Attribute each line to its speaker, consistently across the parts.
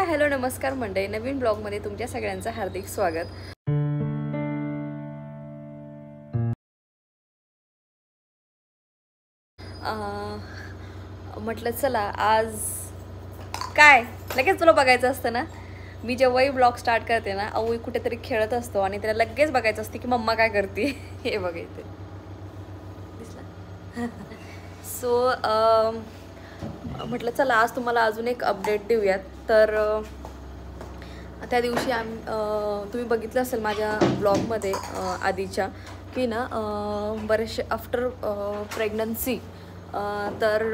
Speaker 1: Hi hello नमस्कार मंडळी, नवीन ब्लॉगमध्ये तुमच्या सगळ्यांचं हार्दिक स्वागत। म्हटलं चला आज काय लगेच तुला बघायचं असतं ना। मी जेव्हाही ब्लॉग स्टार्ट करते ना, अवई कुठेतरी खेळत असतो आणि त्याला लगेच बघायचं असतं की मम्मा काय करते हे बघायचं दिसला। सो म्हटलं चला आज तुम्हाला अजून एक अपडेट देऊयात। तर त्या दिवशी तुम्ही बघितलं असेल माझ्या ब्लॉगमध्ये आधीच्या की ना बरेचसे आफ्टर प्रेग्नन्सी तर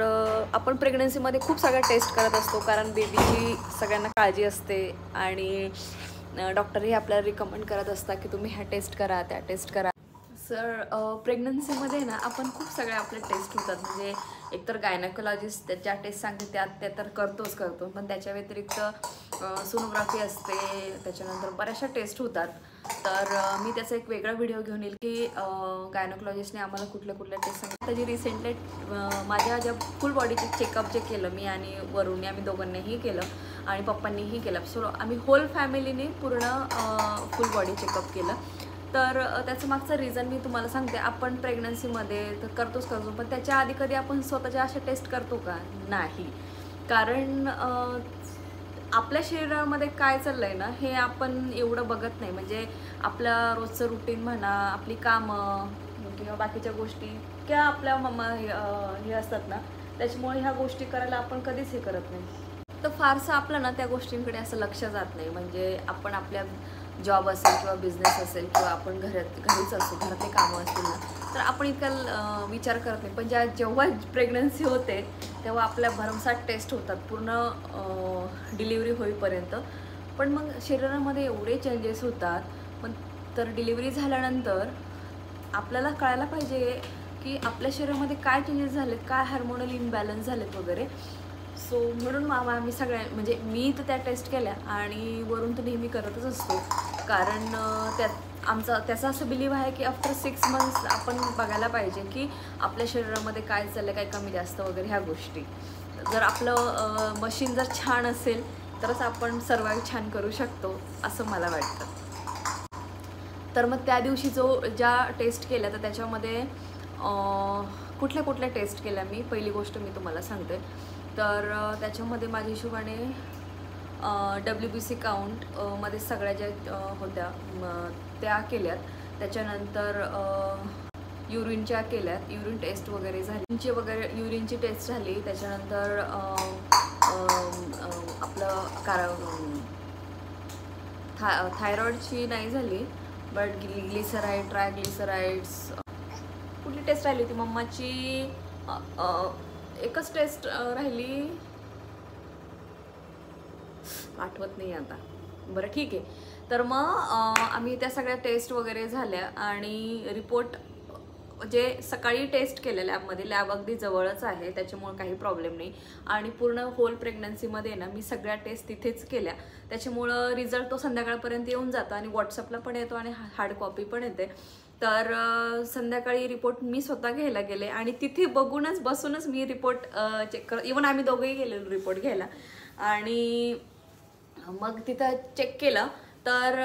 Speaker 1: आपण प्रेग्नन्सीमध्ये खूप सगळ्या टेस्ट करत असतो, कारण बेबीची सगळ्यांना काळजी असते आणि डॉक्टरही आपल्याला रिकमेंड करत असतात की तुम्ही ह्या टेस्ट करा त्या टेस्ट करा। सर प्रेग्नन्सीमध्ये ना आपण खूप सगळ्या आपल्या टेस्ट होतात, म्हणजे एकतर गायनेकोलॉजिस्ट ज्या टेस्ट सांगते त्या तर करतो, पण त्याच्या व्यतिरिक्त सोनोग्राफी असते, त्याच्यानंतर बऱ्याचशा टेस्ट होतात। तर मी त्याचा एक वेगळा व्हिडिओ घेऊन येईल की गायनेकोलॉजिस्टने आम्हाला कुठल्या टेस्ट सांगितलं। त्याची रिसेंटली माझ्या ज्या फुल बॉडीचे चेकअप जे केलं मी आणि वरुणने, आम्ही दोघांनीही केलं आणि पप्पांनीही केलं। सो आम्ही होल फॅमिलीने पूर्ण फुल बॉडी चेकअप केलं। तर त्याचं मागचं रिझन मी तुम्हाला सांगते। आपण प्रेग्नन्सीमध्ये तर करतो, पण त्याच्या आधी कधी आपण स्वतःच्या अशा टेस्ट करतो का? नाही, कारण आपल्या शरीरामध्ये काय चाललंय ना हे आपण एवढं बघत नाही। म्हणजे आपलं रोजचं रुटीन म्हणा, आपली कामं किंवा बाकीच्या गोष्टी किंवा आपल्या मम्मा हे असतात ना, त्याच्यामुळे ह्या गोष्टी करायला आपण कधीच हे करत नाही। तर फारसं आपलं ना त्या गोष्टींकडे असं लक्ष जात नाही। म्हणजे आपण आपल्या जॉब असेल किंवा बिझनेस असेल किंवा आपण घरीच असतो, घरातले कामं असतील ना, तर आपण इतका विचार करत नाही। पण जेव्हा प्रेग्नन्सी होते तेव्हा आपल्या भरमसाठ टेस्ट होतात पूर्ण डिलिव्हरी होईपर्यंत। पण मग शरीरामध्ये एवढे चेंजेस होतात, पण तर डिलिव्हरी झाल्यानंतर आपल्याला कळायला पाहिजे की आपल्या शरीरामध्ये काय चेंजेस झालेत, काय हार्मोनल इम्बॅलन्स झालेत वगैरे। सो म्हणून आम्ही सगळ्या, म्हणजे मी तर त्या टेस्ट केल्या आणि वरून तर नेहमी करतच असतो, कारण त्याचा असं बिलीव्ह आहे की आफ्टर 6 मंथ्स आपण बघायला पाहिजे की आपल्या शरीरामध्ये काय चाललं, काय कमी जास्त वगैरे ह्या गोष्टी। जर आपलं मशीन जर छान असेल तरच आपण सर्वाइव्ह छान करू शकतो असं मला वाटतं। तर मग त्या दिवशी ज्या टेस्ट केल्या तर त्याच्यामध्ये कुठल्या टेस्ट केल्या मी, पहिली गोष्ट मी तुम्हाला सांगते। तर त्याच्यामध्ये माझ्या हिशोबाने WBC काउंट मध्ये सगळ्या ज्या होत्या त्या केल्यात। त्याच्यानंतर युरिनच्या केल्यात, युरिन टेस्ट वगैरे झाली, युरिनची टेस्ट झाली। त्याच्यानंतर आपलं थायरॉइडची नाही झाली, बट ग्लिसराईड, ट्रायग्लिसराइड्स कुठली टेस्ट राहिली होती मम्माची, एकच टेस्ट राहिली, आठवत नाही आता। बरं ठीक आहे। तर मग आम्ही त्या सगळ्या टेस्ट वगैरे झाल्या आणि रिपोर्ट जे सकाळी टेस्ट केले लॅबमध्ये, लॅब अगदी जवळच आहे त्याच्यामुळे काही प्रॉब्लेम नाही। आणि पूर्ण होल प्रेग्नन्सीमध्ये ना मी सगळ्या टेस्ट तिथेच केल्या, त्याच्यामुळं रिझल्ट तो संध्याकाळपर्यंत येऊन जातो आणि व्हॉट्सअपला पण येतो आणि हार्ड कॉपी पण येते। तर संध्याकाळी रिपोर्ट मी स्वतः घ्यायला गेले आणि तिथे बसूनच मी रिपोर्ट चेक कर, इव्हन आम्ही दोघंही गेलेलो रिपोर्ट घ्यायला आणि मग तिथं चेक केलं तर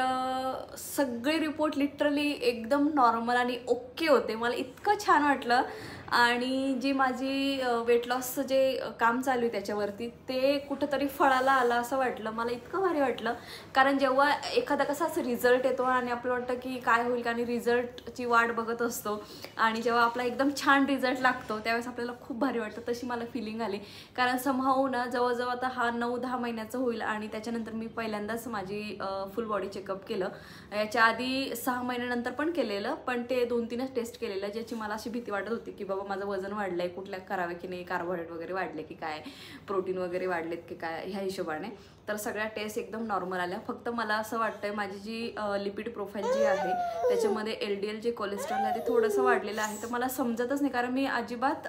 Speaker 1: सगळे रिपोर्ट लिटरली एकदम नॉर्मल आणि ओके होते। मला इतकं छान वाटलं आणि जी माझी वेट लॉसचं जे काम चालू आहे त्याच्यावरती ते कुठंतरी फळाला आलं असं वाटलं। मला इतकं भारी वाटलं, कारण जेव्हा एखादा कसाच रिझल्ट येतो आणि आपल्याला वाटतं की काय होईल, आणि रिझल्टची वाट बघत असतो आणि जेव्हा आपला एकदम छान रिझल्ट लागतो त्यावेळेस आपल्याला खूप भारी वाटतं। तशी मला फिलिंग आली, कारण समहाऊ ना जवळजवळ आता हा 9-10 महिन्याचा होईल आणि त्याच्यानंतर मी पहिल्यांदाच माझी फुल बॉडी चेकअप केलं। याच्या आधी 6 महिन्यानंतर पण केलेलं, पण ते 2-3च टेस्ट केलेलं, ज्याची मला अशी भीती वाटत होती की बाबा माझं वजन वाढलंय, कुठल्या करावे की नाही, कार्बोहायड्रेट वगैरे वाढले की काय, प्रोटीन वगैरे वाढलेत की काय ह्या हिशोबाने। तर सगळ्या टेस्ट एकदम नॉर्मल आल्या। फक्त मला असं वाटतंय माझी जी लिपिड प्रोफाईल जी आहे त्याच्यामध्ये LDL जे कोलेस्ट्रॉल आहे ते थोडंसं वाढलेलं आहे। तर मला समजतच नाही, कारण मी अजिबात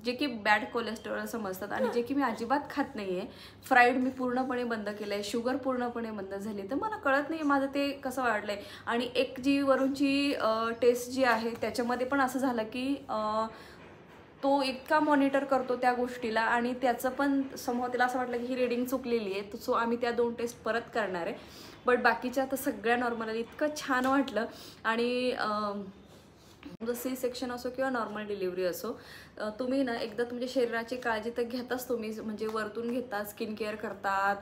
Speaker 1: जे की बॅड कोलेस्ट्रॉल समजतात आणि जे की मी अजिबात खात नाही आहे। फ्राईड मी पूर्णपणे बंद केलं आहे, शुगर पूर्णपणे बंद झाली, तर मला कळत नाही माझं ते कसं वाढलं आहे। आणि एक जी वरूनची टेस्ट जी आहे त्याच्यामध्ये पण असं झालं की तो इतका मॉनिटर करतो त्या गोष्टीला आणि त्याचं पण समोर त्याला असं वाटलं की ही रीडिंग चुकलेली आहे. सो आम्ही त्या 2 टेस्ट परत करणार आहे. बट बाकीच्या तर सगळ्या नॉर्मल आली. इतकं छान वाटलं. आणि सी सेक्शन असो किंवा नॉर्मल डिलिव्हरी असो, तुम्ही ना एकदा तुमच्या शरीराची काळजी तर घेताच तुम्ही, म्हणजे वरतून घेतात, स्किन केअर करतात,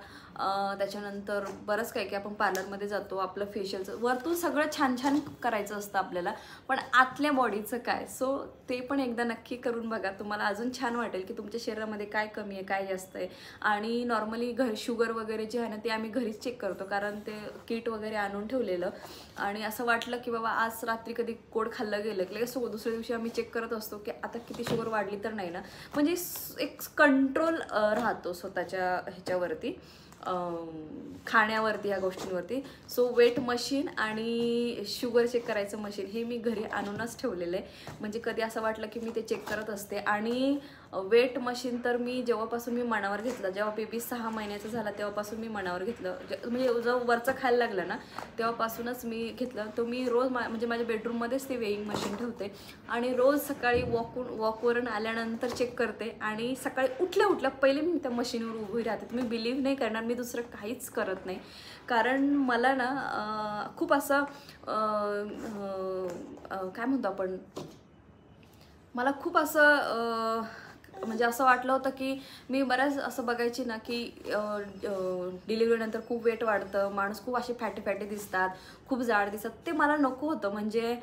Speaker 1: त्याच्यानंतर बरंच काही की आपण पार्लरमध्ये जातो, आपलं फेशियलचं वरतून सगळं छान छान करायचं असतं आपल्याला, पण आतल्या बॉडीचं काय. सो ते पण एकदा नक्की करून बघा. तुम्हाला अजून छान वाटेल की तुमच्या शरीरामध्ये काय कमी आहे, काय जास्त आहे. आणि नॉर्मली शुगर वगैरे जे आहे ना ते आम्ही घरीच चेक करतो, कारण ते किट वगैरे आणून ठेवलेलं. आणि असं वाटलं की बाबा आज रात्री कधी गोड खाल्लं गेलं की दुसऱ्या दिवशी आम्ही चेक करत असतो की आता किती शुगर वाढली तर नाही ना. म्हणजे एक कंट्रोल राहतो स्वतःच्या ह्याच्यावरती, खाण्यावरती, ह्या गोष्टींवरती. सो वेट मशीन आणि शुगर चेक करायचं मशीन हे मी घरी आणूनच ठेवलेलं आहे. म्हणजे कधी असं वाटलं की मी ते चेक करत असते. आणि वेट मशीन तर मी जेव्हापासून मी मनावर घेतलं, जेव्हा बेबी 6 महिन्याचा झाला तेव्हापासून मी मनावर घेतलं. म्हणजे जेव्हा वरचं खायला लागलं ना तेव्हापासूनच मी घेतलं. तो मी रोज म्हणजे माझ्या बेडरूममध्येच ते वेईंग मशीन ठेवते आणि रोज सकाळी वॉकवरून आल्यानंतर चेक करते. आणि सकाळी उठल्या पहिले मी त्या मशीनवर उभी राहते. तुम्ही बिलीव्ह नाही करणार, मी दुसरं काहीच करत नाही. कारण मला ना खूप असं काय म्हणतो आपण, मला खूप असं म्हणजे असं वाटलं होतं की मी बऱ्याच असं बघायची ना की डिलिव्हरीनंतर खूप वेट वाढतं, माणूस खूप असे फॅटे दिसतात, खूप जाड दिसतात. ते मला नको होतं. म्हणजे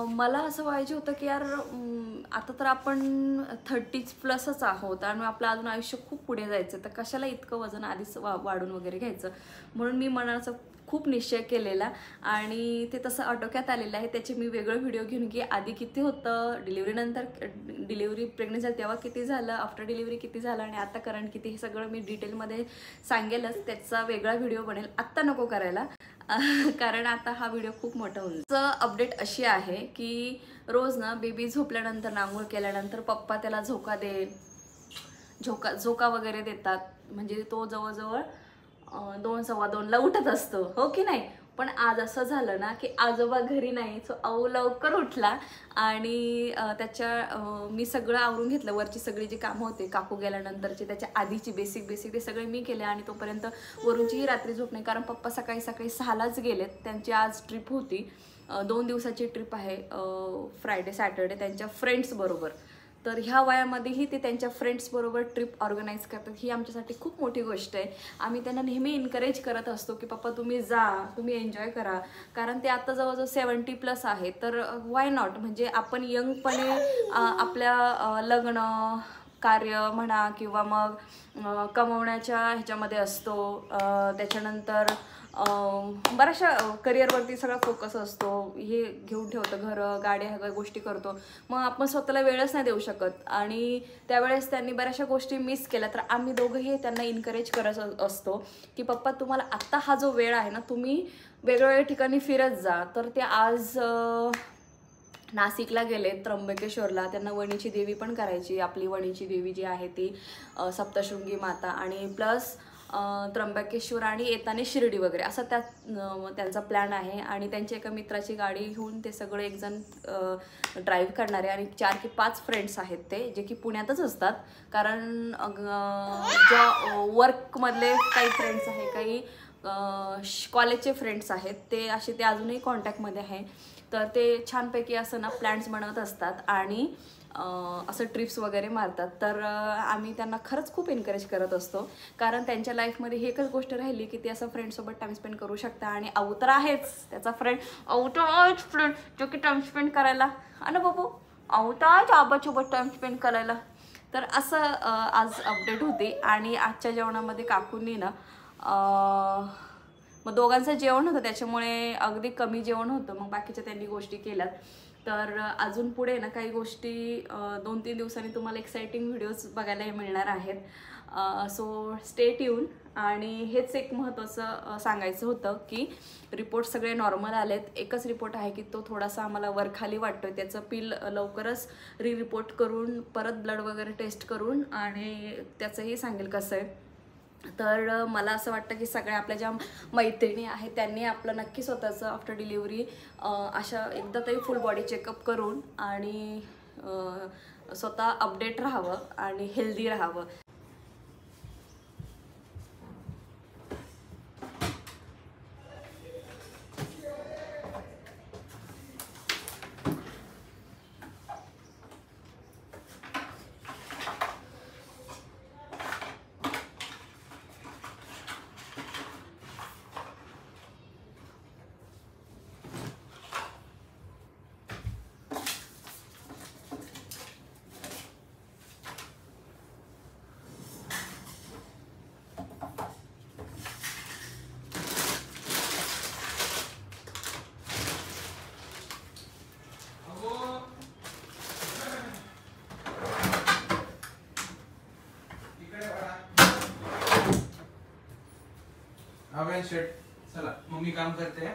Speaker 1: मला असं व्हायचं होतं की यार आता तर आपण 30+ आहोत आणि आपलं अजून आयुष्य खूप पुढे जायचं, तर कशाला इतकं वजन आधीच वाढून वगैरे घ्यायचं. म्हणून मी मनाचा खूप निश्चय केलेला आणि ते तसं आटोक्यात आलेलं आहे. त्याचे मी वेगळं व्हिडिओ घेऊन की आधी किती होतं, डिलिव्हरीनंतर, डिलिव्हरी प्रेग्नेंट झाली तेव्हा किती झालं, आफ्टर डिलिव्हरी किती झालं आणि आता करंट किती, हे सगळं मी डिटेलमध्ये सांगेलच. त्याचा वेगळा व्हिडिओ बनेल, आत्ता नको करायला कारण आता हा व्हिडिओ खूप मोठा होईल. अपडेट अशी आहे की रोज ना बेबी झोपल्यानंतर, आंघोळ केल्यानंतर पप्पा त्याला झोका वगैरे देतात. म्हणजे तो जवळजवळ 2:15ला उठत असतो, हो की नाही. पण आज असं झालं ना की आजोबा घरी नाही. सो आऊ लवकर उठला आणि मी सगळं आवरून घेतलं. वरची सगळी जी कामं होते काकू गेल्यानंतरचे, त्याच्या आधीची बेसिक ते सगळे मी केले. आणि तोपर्यंत वरूनचीही रात्री झोप नाही, कारण पप्पा सकाळी 6लाच गेलेत. त्यांची आज ट्रिप होती, 2 दिवसाची ट्रिप आहे, फ्रायडे सॅटर्डे, त्यांच्या फ्रेंड्स बरोबर. तर ह्या वयामध्येही ते त्यांच्या फ्रेंड्सबरोबर ट्रिप ऑर्गनाईज करतात. ही आमच्यासाठी खूप मोठी गोष्ट आहे. आम्ही त्यांना नेहमी एनकरेज करत असतो की पप्पा तुम्ही जा, तुम्ही एन्जॉय करा. कारण ते आता जवळजवळ 70+ आहे, तर वाय नॉट. म्हणजे आपण यंगपणे आपल्या लग्न कार्य म्हणा किंवा मग कमवण्याच्या ह्याच्यामध्ये असतो, त्याच्यानंतर बऱ्याचशा करिअरवरती सगळा फोकस असतो, हे घेऊन ठेवतं, घरं गाड्या ह्या गोष्टी करतो. मग आपण स्वतःला वेळच नाही देऊ शकत. आणि त्यावेळेस त्यांनी बऱ्याचशा गोष्टी मिस केल्या. तर आम्ही दोघंही त्यांना एनकरेज करत असतो की पप्पा तुम्हाला आत्ता हा जो वेळ आहे ना, तुम्ही वेगवेगळ्या ठिकाणी फिरत जा. तर ते आज नाशिकला गेले, त्र्यंबकेश्वरला. त्यांना वणीची देवी पण करायची. आपली वणीची देवी जी आहे ती सप्तशृंगी माता, आणि प्लस त्र्यंबकेश्वर आणि येताना शिर्डी वगैरे, असा त्यांचा प्लॅन आहे. आणि त्यांच्या एका मित्राची गाडी घेऊन ते सगळं एकजण ड्राईव्ह करणारे. आणि 4 की 5 फ्रेंड्स आहेत ते, जे की पुण्यातच असतात. कारण ज्या वर्कमधले काही फ्रेंड्स आहे, काही कॉलेजचे फ्रेंड्स आहेत, ते अजूनही कॉन्टॅक्टमध्ये आहे. तर ते छानपैकी असं ना प्लॅन्स बनवत असतात आणि असं ट्रिप्स वगैरे मारतात. तर आम्ही त्यांना खरंच खूप एनकरेज करत असतो, कारण त्यांच्या लाईफमध्ये ही एकच गोष्ट राहिली की ते असं फ्रेंडसोबत टाईम स्पेंड करू शकता. आणि आऊ तर आहेच, त्याचा फ्रेंड आऊ तर आहेच फ्रेंड जो की टाईम स्पेंड करायला, आणि बाबू आऊ तर आहेच आबासोबत टाईम स्पेंड करायला. तर असं आज अपडेट होती. आणि आजच्या जेवणामध्ये काकूंनी ना मग दोघांचं जेवण होतं, त्याच्यामुळे अगदी कमी जेवण होतं. मग बाकीच्या त्यांनी गोष्टी केल्यात. तर अजून पुढे ना काही गोष्टी 2-3 दिवसांनी तुम्हाला एक्साइटिंग व्हिडिओज बघायला मिळणार आहेत. So stay tune. आणि हेच एक महत्त्वाचं सांगायचं होतं की रिपोर्ट सगळे नॉर्मल आलेत. एकच रिपोर्ट आहे की तो थोडासा आम्हाला वरखाली वाटतोय. त्याचं पिल लवकरच रिपोर्ट करून, परत ब्लड वगैरे टेस्ट करून, आणि त्याचंही सांगेल कसं आहे. तर मला असं वाटतं की सगळ्या आपल्या ज्या मैत्रिणी आहेत त्यांनी आपलं नक्की स्वतःचं आफ्टर डिलिव्हरी अशा एकदा तरी फुल बॉडी चेकअप करून आणि स्वतः अपडेट राहावं आणि हेल्दी राहावं.
Speaker 2: शेट चला मम्मी काम करते.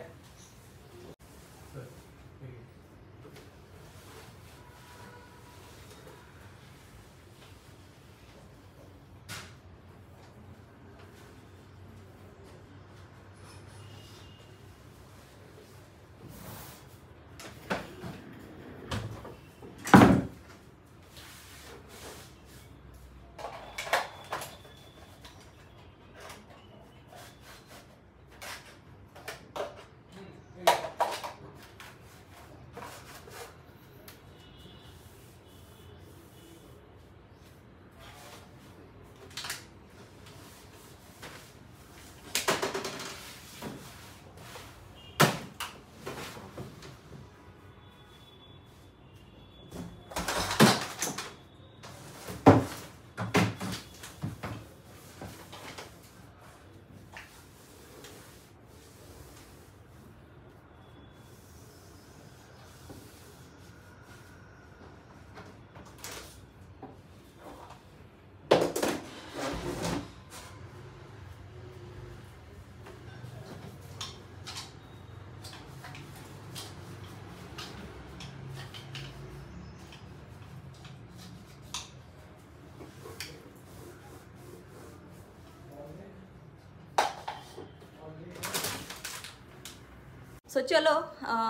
Speaker 1: सो चलो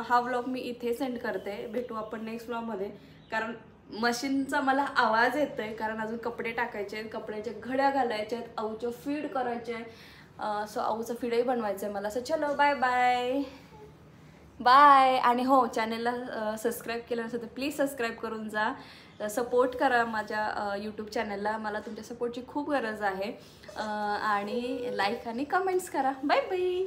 Speaker 1: हा व्लॉग मी इथे सेंड करते. भेटू आपण नेक्स्ट व्लॉगमध्ये. कारण मशीनचा मला आवाज येतोय कारण अजून कपडे टाकायचे आहेत, कपड्याच्या घड्या घालायच्या आहेत, आऊचं फीड करायचे आहे. सो आऊचं फीडही बनवायचं आहे मला. सो चलो बाय बाय बाय. आणि हो, चॅनलला सबस्क्राईब केलं नसेल तर प्लीज सबस्क्राईब करून जा. सपोर्ट करा माझ्या यूट्यूब चॅनलला. मला तुमच्या सपोर्टची खूप गरज आहे. आणि लाईक आणि कमेंट्स करा. Bye bye.